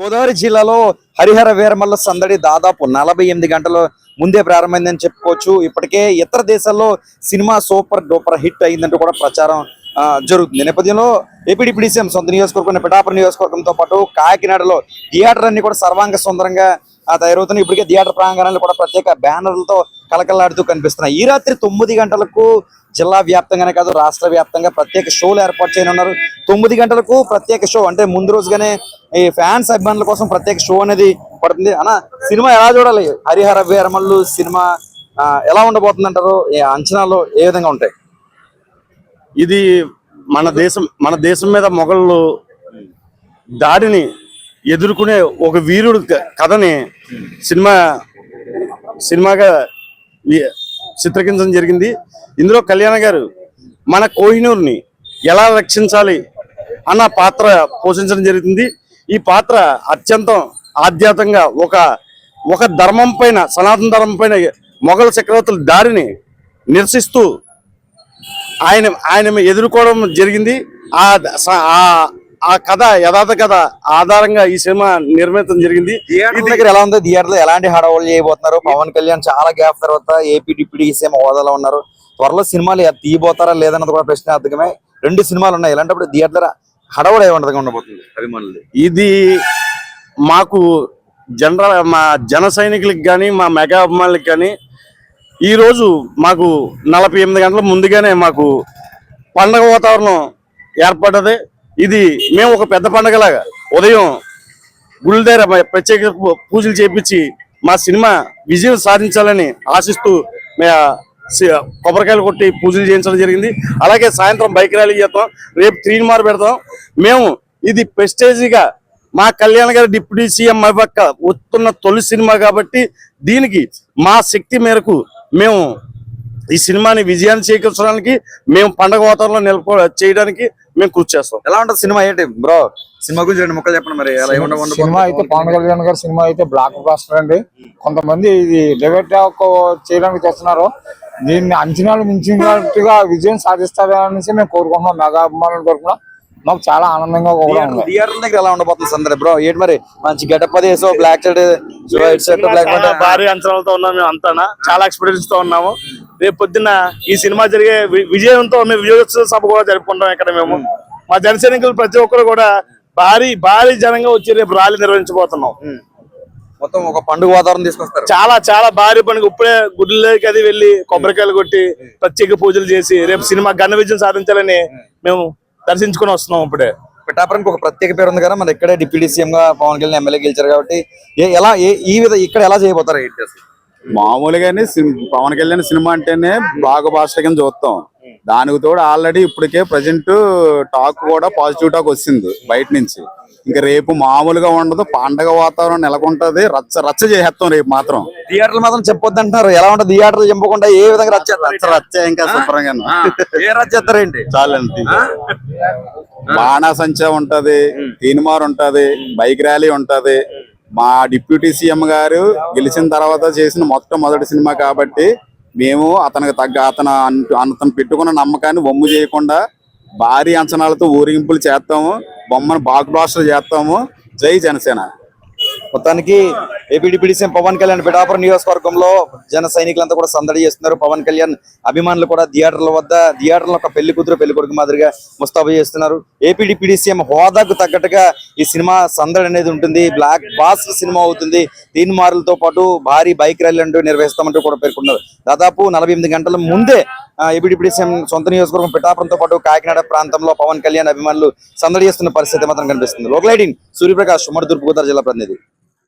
గోదావరి జిల్లాలో హరిహర వీరమల్ల సందడి దాదాపు 48 గంటల ముందే ప్రారంభమైందని చెప్పుకోవచ్చు. ఇప్పటికే ఇతర దేశాల్లో సినిమా సూపర్ డూపర్ హిట్ అయిందంటూ కూడా ప్రచారం జరుగుతుంది. నేపథ్యంలో ఏపీ డిప్యూటీ సీఎం సొంత నియోజకవర్గం పిఠాపురం నియోజకవర్గంతో పాటు కాకినాడలో థియేటర్ అన్ని కూడా సర్వాంగ సుందరంగా తయారవుతున్నాయి. ఇప్పటికే థియేటర్ ప్రాంగణాలు కూడా ప్రత్యేక బ్యానర్లతో కలకలాడుతూ కనిపిస్తున్నాయి. ఈ రాత్రి 9 గంటలకు జిల్లా వ్యాప్తంగానే కాదు రాష్ట్ర వ్యాప్తంగా ప్రత్యేక షోలు ఏర్పాటు చేయనున్నారు. 9 గంటలకు ప్రత్యేక షో అంటే ముందు రోజుగానే ఈ ఫ్యాన్స్ అభిమానుల కోసం ప్రత్యేక షో అనేది పడుతుంది. అన్న సినిమా ఎలా చూడాలి? హరిహర వీరమల్లు సినిమా ఎలా ఉండబోతుంది అంటారు? అంచనాలు ఏ విధంగా ఉంటాయి? ఇది మన దేశం మీద మొఘలు దాడిని ఎదుర్కొనే ఒక వీరుడు కథని సినిమాగా చిత్రీకరించడం జరిగింది. ఇందులో కళ్యాణ్ గారు మన కోహినూర్ని ఎలా రక్షించాలి అన్న పాత్ర పోషించడం జరుగుతుంది. ఈ పాత్ర అత్యంతం ఆధ్యాత్మికంగా ఒక ధర్మం పైన, సనాతన ధర్మం పైన మొఘల్ చక్రవర్తుల దాడిని నిరసిస్తూ ఆయన ఎదుర్కోవడం జరిగింది. ఆ కథ యథార్థ కథ ఆధారంగా ఈ సినిమా నిర్మించడం జరిగింది. థియేటర్ దగ్గర ఎలా ఉంది? థియేటర్లో ఎలాంటి హడావులు చేయబోతున్నారు? పవన్ కళ్యాణ్ చాలా గ్యాప్ తర్వాత ఏపీ డిప్యూటీ సీఎం హోదాలో ఉన్నారు. త్వరలో సినిమాలు తీయబోతారా లేదన్నది కూడా ప్రశ్నార్థకమే. 2 సినిమాలు ఉన్నాయి. ఇలాంటప్పుడు థియేటర్ హడావుడు ఏ ఉండబోతుంది అభిమానులు? ఇది మాకు మా జన సైనికులకి కానీ మా మెగా అభిమానులకి కానీ ఈరోజు మాకు 48 గంటల ముందుగానే మాకు పండగ వాతావరణం ఏర్పడ్డది. ఇది మేము ఒక పెద్ద పండగలాగా ఉదయం గుళ్ళ దగ్గర ప్రత్యేక పూజలు చేపించి మా సినిమా విజయం సాధించాలని ఆశిస్తూ కొబ్బరికాయలు కొట్టి పూజలు చేయించడం జరిగింది. అలాగే సాయంత్రం బైక్ ర్యాలీ చేస్తాం. రేపు 3 మార్ పెడతాం. మేము ఇది ప్రెస్టేజీగా మా కళ్యాణ్ గారి డిప్యూటీ సీఎం అవ్వక వస్తున్న తొలి సినిమా కాబట్టి దీనికి మా శక్తి మేరకు మేము ఈ సినిమాని విజయాన్ని చేకూర్చడానికి, మేము పండగ వాతావరణంలో చేయడానికి మేము కృషి చేస్తాం. ఎలా ఉంటుంది సినిమా? ఏంటి బ్రో సినిమా గురించి 2 ముక్కలు చెప్పండి. మరి సినిమా అయితే పవన్ కళ్యాణ్ గారి సినిమా అయితే బ్లాక్ బాస్టర్ అండి. కొంతమంది ఇది డెబెట్ చేయడానికి వస్తున్నారు. దీన్ని అంచనాలు మించినట్టుగా విజయం సాధిస్తారనేసి మేము కోరుకుంటున్నాం. మెగా అభిమానుల తరఫున మాకు చాలా ఆనందంగా కూడా ఉంది. థియేటర్ దగ్గర ఎలా ఉండబోతుంది సందడి బ్రో? ఏంటి మరి మంచి గెటప్ అది వేసో బ్లాక్ షర్ట్ భారీ అంచనాలతో ఉన్నాం. మేము అంతా చాలా ఎక్స్పీరియన్స్ తో ఉన్నాము. రేపు పొద్దున్న ఈ సినిమా జరిగే విజయంతో మేము విజయోత్సవ సభ కూడా జరుపుకుంటాం. ఇక్కడ మేము మా జన సైనికులు ప్రతి ఒక్కరు కూడా భారీ జనంగా వచ్చి రేపు ర్యాలీ నిర్వహించబోతున్నాం. మొత్తం ఒక పండుగ వాతావరణం తీసుకొస్తారు. చాలా భారీ పండుగ. ఇప్పుడే గుడిలోకి అది వెళ్ళి కొబ్బరికాయలు కొట్టి ప్రత్యేక పూజలు చేసి రేపు సినిమా ఘన విజయం సాధించాలని మేము దర్శించుకుని వస్తున్నాం. ఇప్పుడే పిఠాపురంకి ఒక ప్రత్యేక పేరు ఉంది కదా, మన ఇక్కడే డిప్యూటీ సీఎం గా పవన్ కళ్యాణ్ ఎమ్మెల్యే గెలిచారు కాబట్టి ఇక్కడ ఎలా చేయబోతారు? మామూలుగానే పవన్ కళ్యాణ్ సినిమా అంటేనే బాగా భాష కింద చూస్తాం. దానికి తోడు ఆల్రెడీ ఇప్పటికే ప్రజెంట్ టాక్ కూడా పాజిటివ్ టాక్ వచ్చింది బయట నుంచి. ఇంకా రేపు మామూలుగా ఉండదు, పండగ వాతావరణం నెలకొంటది. రచ్చ చేసేస్తాం రేపు మాత్రం. థియేటర్లు మాత్రం చెప్పొద్దు అంటున్నారు. ఎలా ఉంటుంది? థియేటర్లు చెప్పకుండా ఏ విధంగా రచ్చ ఇంకా శుభ్రంగా చేస్తారేంటి? చాలండి. బాణాసంచా ఉంటది, తీన్మార్ ఉంటది, బైక్ ర్యాలీ ఉంటది. మా డిప్యూటీ సీఎం గారు గెలిచిన తర్వాత చేసిన మొట్టమొదటి సినిమా కాబట్టి మేము అతనికి తగ్గ అతను పెట్టుకున్న నమ్మకాన్ని వమ్ము చేయకుండా భారీ అంచనాలతో ఊరేగింపులు చేస్తాము. బొమ్మను బ్లాక్ బాస్టర్ చేస్తాము. జై జనసేన. మొత్తానికి AP deputy CM Pawan Kalyan Pithapuram నియోజకవర్గంలో జన సైనికులంతా కూడా సందడి చేస్తున్నారు. పవన్ కళ్యాణ్ అభిమానులు కూడా థియేటర్లో ఒక పెళ్లి కూతురు పెళ్లి కొడుకు మాదిరిగా ముస్తాబు చేస్తున్నారు. ఏపీ డిప్యూటీ సీఎం హోదాకు తగ్గట్టుగా ఈ సినిమా సందడి అనేది ఉంటుంది. బ్లాక్ బాస్టర్ సినిమా అవుతుంది. 3 మార్లతో పాటు భారీ బైక్ ర్యాలీ అంటూ నిర్వహిస్తామంటూ కూడా పేర్కొన్నారు. దాదాపు 48 గంటల ముందే ఏపీ డిప్యూటీ సీఎం సొంత నియోజకవర్గం పిఠాపురంతో పాటు కాకినాడ ప్రాంతంలో పవన్ కళ్యాణ్ అభిమానులు సందడి చేస్తున్న పరిస్థితి మాత్రం కనిపిస్తుంది. లోకల్ 18 సూర్యప్రకాష్, ఉమ్మడి తూర్పుగోదావరి జిల్లా ప్రతినిధి.